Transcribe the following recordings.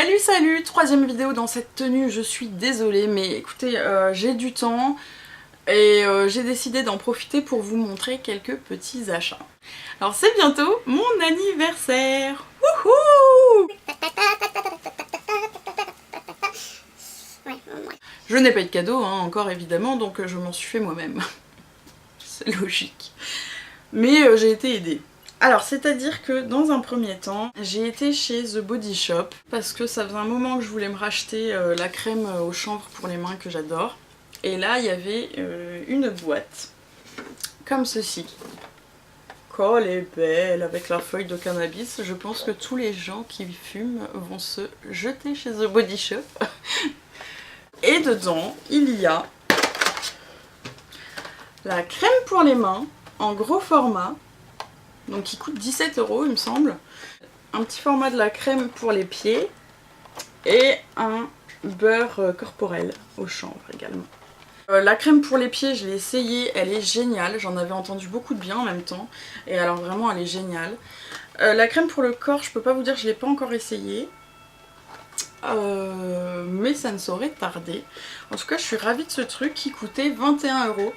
Salut salut, troisième vidéo dans cette tenue, je suis désolée mais écoutez, j'ai du temps et j'ai décidé d'en profiter pour vous montrer quelques petits achats. Alors c'est bientôt mon anniversaire. Wouhou! Je n'ai pas eu de cadeau hein, encore évidemment, donc je m'en suis fait moi-même. C'est logique. Mais j'ai été aidée. Alors, c'est-à-dire que dans un premier temps, j'ai été chez The Body Shop parce que ça faisait un moment que je voulais me racheter la crème au chanvre pour les mains que j'adore. Et là, il y avait une boîte comme ceci. Oh, elle est belle avec la feuille de cannabis. Je pense que tous les gens qui fument vont se jeter chez The Body Shop. Et dedans, il y a la crème pour les mains en gros format. Donc qui coûte 17 € il me semble. Un petit format de la crème pour les pieds et un beurre corporel au chanvre également. La crème pour les pieds, je l'ai essayée, elle est géniale. J'en avais entendu beaucoup de bien en même temps. Et alors vraiment, elle est géniale. La crème pour le corps, je peux pas vous dire, je l'ai pas encore essayée. Mais ça ne saurait tarder. En tout cas, je suis ravie de ce truc qui coûtait 21 €.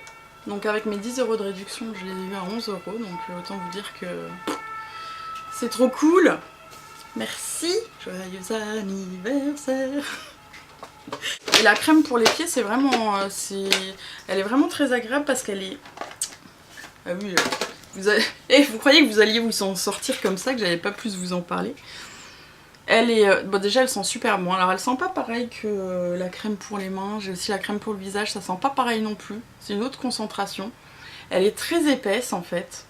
Donc avec mes 10 € de réduction, je les ai eu à 11 €, donc autant vous dire que c'est trop cool. Merci, joyeux anniversaire. Et la crème pour les pieds, c'est vraiment, elle est vraiment très agréable parce qu'elle est... Ah oui, vous croyez que vous alliez vous en sortir comme ça, que j'allais pas plus vous en parler. Elle est... Bon déjà elle sent super bon, alors elle sent pas pareil que la crème pour les mains, j'ai aussi la crème pour le visage, ça sent pas pareil non plus, c'est une autre concentration. Elle est très épaisse en fait.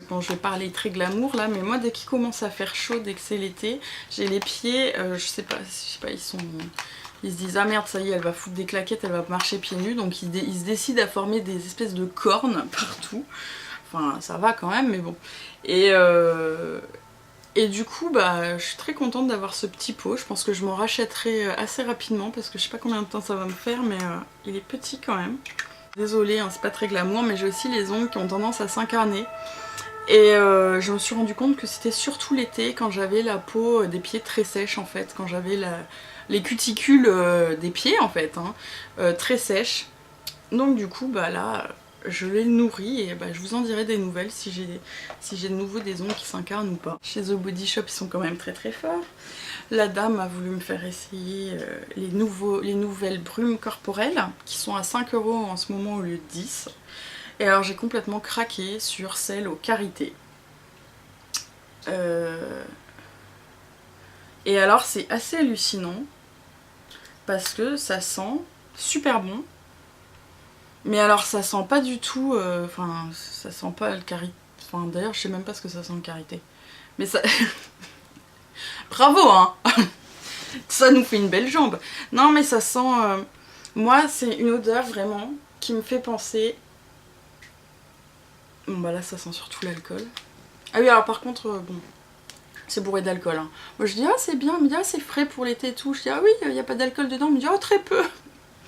Bon je vais parler très glamour là, mais moi dès qu'il commence à faire chaud, dès que c'est l'été, j'ai les pieds, je sais pas, ils se disent ah merde ça y est elle va foutre des claquettes, elle va marcher pieds nus, donc ils se décident à former des espèces de cornes partout. Enfin ça va quand même mais bon. Et du coup, bah, je suis très contente d'avoir ce petit pot. Je pense que je m'en rachèterai assez rapidement parce que je sais pas combien de temps ça va me faire, mais il est petit quand même. Désolée, hein, c'est pas très glamour, mais j'ai aussi les ongles qui ont tendance à s'incarner. Et je me suis rendu compte que c'était surtout l'été quand j'avais la peau des pieds très sèche en fait, quand j'avais les cuticules des pieds en fait, hein, très sèches. Donc du coup, bah là... je les nourris et bah, je vous en dirai des nouvelles si j'ai de nouveau des ongles qui s'incarnent ou pas. Chez The Body Shop ils sont quand même très très forts. La dame a voulu me faire essayer les nouvelles brumes corporelles qui sont à 5 € en ce moment au lieu de 10. Et alors j'ai complètement craqué sur celle aux karités. Et alors c'est assez hallucinant parce que ça sent super bon. Mais alors ça sent pas du tout, enfin ça sent pas le karité, enfin d'ailleurs je sais même pas ce que ça sent le karité. Mais ça... Bravo hein. Ça nous fait une belle jambe. Non mais ça sent, moi c'est une odeur vraiment qui me fait penser... Bon bah là ça sent surtout l'alcool. Ah oui alors par contre, bon, c'est bourré d'alcool. Hein. Moi je dis ah c'est bien, mais ah c'est frais pour l'été et tout. Je dis ah oui il n'y a pas d'alcool dedans, me dit oh très peu.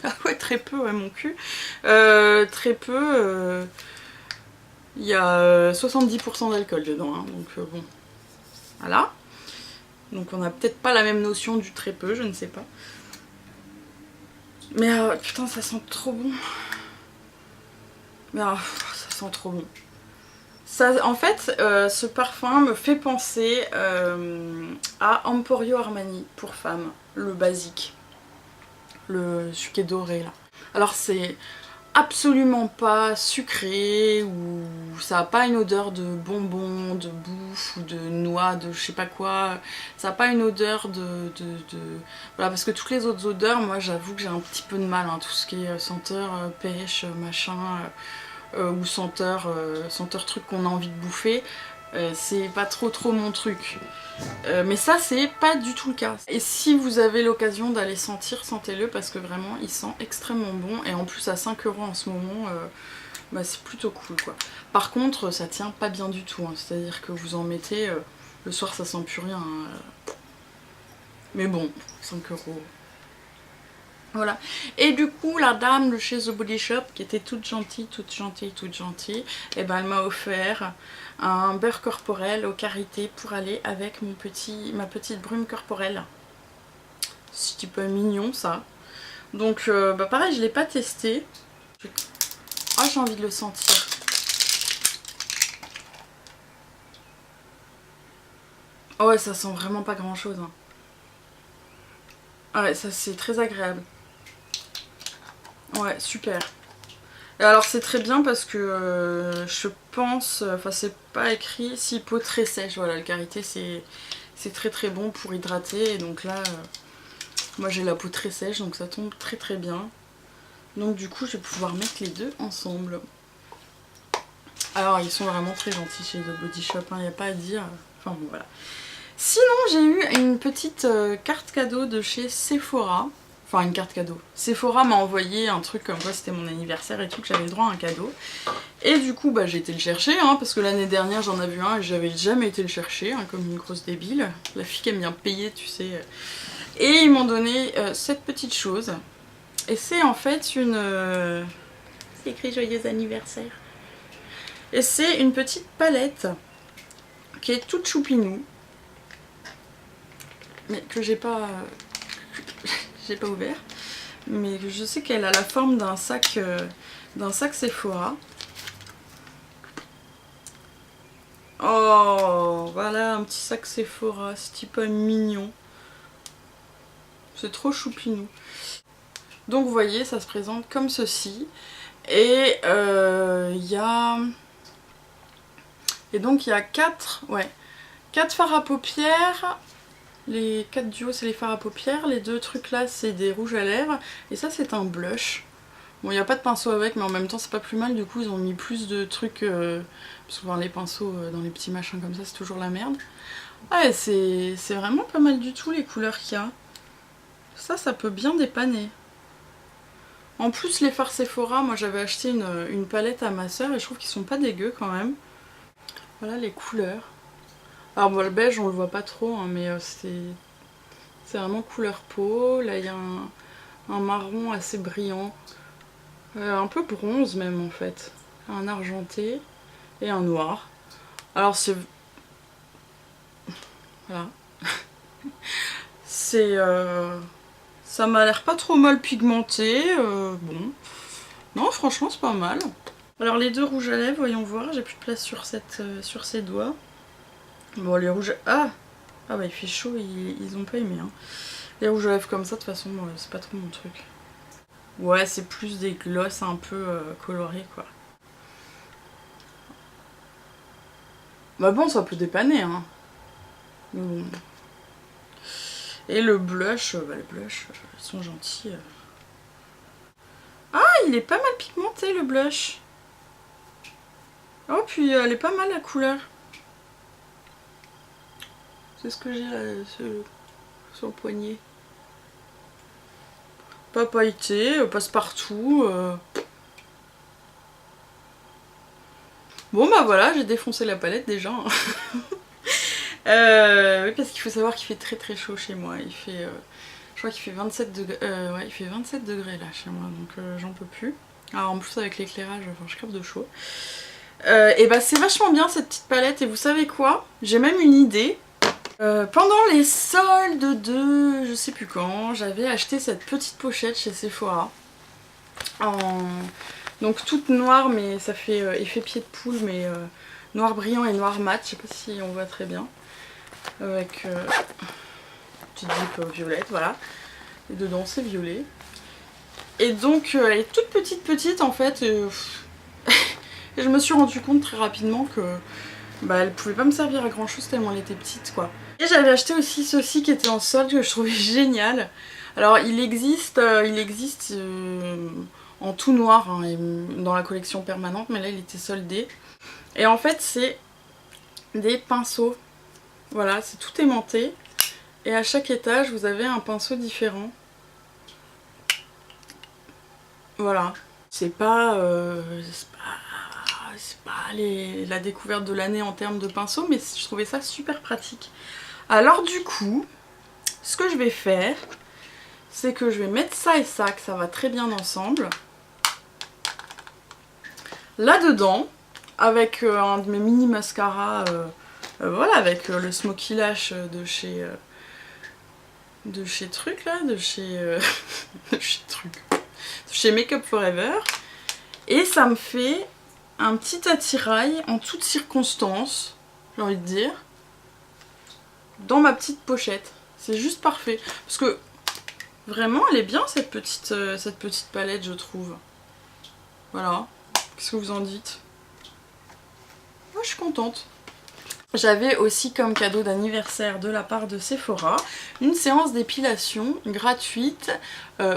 Ah ouais, très peu, ouais, mon cul. Très peu. Il y a 70% d'alcool dedans, hein, donc bon. Voilà. Donc on n'a peut-être pas la même notion du très peu, je ne sais pas. Mais putain, ça sent trop bon. Mais ça sent trop bon. Ça, en fait, ce parfum me fait penser à Emporio Armani pour femmes, le basique. Le sucre doré là. Alors c'est absolument pas sucré ou ça n'a pas une odeur de bonbons, de bouffe ou de noix, de je sais pas quoi. Ça n'a pas une odeur Voilà, parce que toutes les autres odeurs, moi j'avoue que j'ai un petit peu de mal, hein, tout ce qui est senteur pêche, machin, ou senteur truc qu'on a envie de bouffer. C'est pas trop mon truc. Mais ça c'est pas du tout le cas. Et si vous avez l'occasion d'aller sentir, sentez-le parce que vraiment il sent extrêmement bon. Et en plus à 5 € en ce moment, bah, c'est plutôt cool quoi. Par contre ça tient pas bien du tout, hein. C'est à dire que vous en mettez, le soir ça sent plus rien. Mais bon, 5 €. Voilà. Et du coup, la dame de chez The Body Shop, qui était toute gentille, et ben elle m'a offert un beurre corporel au karité pour aller avec ma petite brume corporelle. C'est un petit peu mignon ça. Donc bah pareil, je l'ai pas testé. Ah, j'ai envie de le sentir. Oh ouais, ça sent vraiment pas grand chose. Hein. Ah ouais, ça c'est très agréable. Ouais, super. Et alors c'est très bien parce que je pense, enfin c'est pas écrit, si peau très sèche, voilà, le karité c'est très très bon pour hydrater. Et donc là, moi j'ai la peau très sèche, donc ça tombe très très bien. Donc du coup je vais pouvoir mettre les deux ensemble. Alors ils sont vraiment très gentils chez The Body Shop, il n'y a pas à dire. Enfin bon voilà. Sinon j'ai eu une petite carte cadeau de chez Sephora. Enfin une carte cadeau. Sephora m'a envoyé un truc comme quoi c'était mon anniversaire et tout, que j'avais le droit à un cadeau. Et du coup bah j'ai été le chercher, hein, parce que l'année dernière j'en avais eu un et j'avais jamais été le chercher, hein, comme une grosse débile. La fille qui aime bien payer, tu sais. Et ils m'ont donné cette petite chose. Et c'est en fait une... c'est écrit joyeux anniversaire. Et c'est une petite palette qui est toute choupinou. Mais que j'ai pas ouvert. Mais je sais qu'elle a la forme d'un sac Sephora. Oh, voilà un petit sac Sephora, c'est petit peu mignon. C'est trop choupinou. Donc vous voyez, ça se présente comme ceci. Et il y a... Et donc il y a 4 fards à paupières. Les 4 duos c'est les fards à paupières. Les 2 trucs là c'est des rouges à lèvres. Et ça c'est un blush. Bon, il n'y a pas de pinceau avec, mais en même temps c'est pas plus mal. Du coup ils ont mis plus de trucs. Souvent les pinceaux dans les petits machins comme ça c'est toujours la merde. Ah, c'est vraiment pas mal du tout les couleurs qu'il y a. Ça peut bien dépanner. En plus les fards Sephora, moi j'avais acheté une palette à ma soeur et je trouve qu'ils sont pas dégueux quand même. Voilà les couleurs. Alors bon, le beige on le voit pas trop, hein, mais c'est vraiment couleur peau. Là il y a un marron assez brillant. Un peu bronze même en fait. Un argenté et un noir. Alors c'est... Voilà. C'est... Ça m'a l'air pas trop mal pigmenté. Bon. Non franchement c'est pas mal. Alors les 2 rouges à lèvres, voyons voir. J'ai plus de place sur ces doigts. Bon les rouges... Ah bah il fait chaud, ils ont pas aimé. Hein. Les rouges à lèvres comme ça, de toute façon, c'est pas trop mon truc. Ouais, c'est plus des glosses un peu colorés, quoi. Bah bon, ça peut dépanner, hein. Mais bon. Et le blush, ils sont gentils. Ah, il est pas mal pigmenté, le blush. Oh, puis elle est pas mal, la couleur. C'est ce que j'ai là, sur le poignet. Pas pailleté, passe-partout. Bon bah voilà, j'ai défoncé la palette déjà. Oui, parce qu'il faut savoir qu'il fait très très chaud chez moi. Il fait, je crois qu'il fait 27 degrés. Ouais, il fait 27 degrés là chez moi, donc j'en peux plus. Alors en plus avec l'éclairage, enfin, je crève de chaud. Et bah c'est vachement bien cette petite palette. Et vous savez quoi? J'ai même une idée. Pendant les soldes de je sais plus quand, j'avais acheté cette petite pochette chez Sephora. Donc toute noire, mais ça fait effet pied de poule, mais noir brillant et noir mat. Je sais pas si on voit très bien. Avec petite zip violette, voilà. Et dedans c'est violet. Et donc elle est toute petite en fait. Et je me suis rendu compte très rapidement que bah, elle pouvait pas me servir à grand chose tellement elle était petite quoi. Et j'avais acheté aussi ceci qui était en solde que je trouvais génial. Alors il existe en tout noir hein, dans la collection permanente, mais là il était soldé. Et en fait c'est des pinceaux. Voilà, c'est tout aimanté. Et à chaque étage vous avez un pinceau différent. Voilà. C'est pas la découverte de l'année en termes de pinceaux, mais je trouvais ça super pratique. Alors du coup, ce que je vais faire, c'est que je vais mettre ça et ça, que ça va très bien ensemble. Là-dedans, avec un de mes mini mascaras, voilà, avec le Smoky Lash de chez Truc là, de chez Makeup Forever. Et ça me fait un petit attirail en toutes circonstances, j'ai envie de dire, dans ma petite pochette. C'est juste parfait. Parce que vraiment, elle est bien cette petite palette, je trouve. Voilà. Qu'est-ce que vous en dites? Moi, je suis contente. J'avais aussi comme cadeau d'anniversaire de la part de Sephora une séance d'épilation gratuite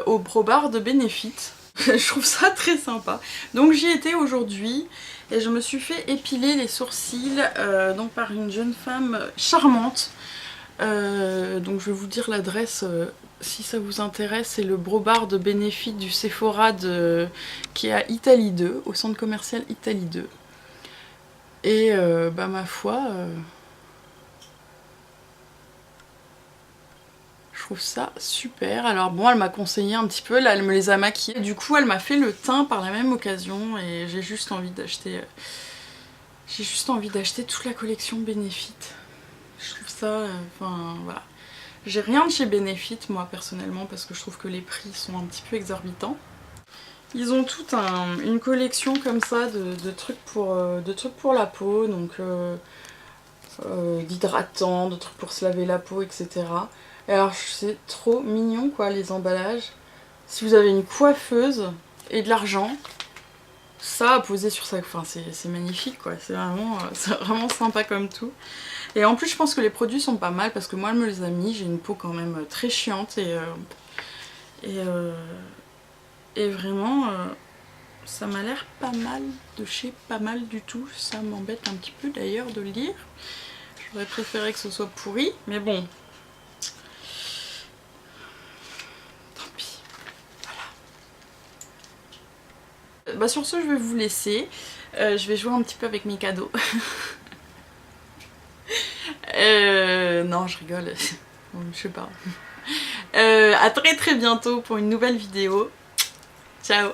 au Pro Bar de Benefit. Je trouve ça très sympa. Donc j'y étais aujourd'hui et je me suis fait épiler les sourcils donc par une jeune femme charmante. Donc je vais vous dire l'adresse si ça vous intéresse. C'est le Pro Bar de Benefit du Sephora qui est à Italie 2, au centre commercial Italie 2. Et bah ma foi, je trouve ça super. Alors bon, elle m'a conseillé un petit peu, là elle me les a maquillés. Du coup elle m'a fait le teint par la même occasion et j'ai juste envie d'acheter toute la collection Benefit. Je trouve ça, enfin voilà. J'ai rien de chez Benefit moi personnellement parce que je trouve que les prix sont un petit peu exorbitants. Ils ont toute une collection comme ça de trucs pour la peau, donc d'hydratants, de trucs pour se laver la peau, etc. Et alors c'est trop mignon quoi les emballages. Si vous avez une coiffeuse et de l'argent, ça à poser sur ça, enfin c'est magnifique quoi, c'est vraiment sympa comme tout. Et en plus je pense que les produits sont pas mal parce que moi elle me les a mis, j'ai une peau quand même très chiante et vraiment ça m'a l'air pas mal de chez pas mal du tout. Ça m'embête un petit peu d'ailleurs de le dire. J'aurais préféré que ce soit pourri, mais bon. Tant pis. Voilà. Bah sur ce, je vais vous laisser. Je vais jouer un petit peu avec mes cadeaux. Non, je rigole. Je sais pas. À très bientôt pour une nouvelle vidéo. Ciao.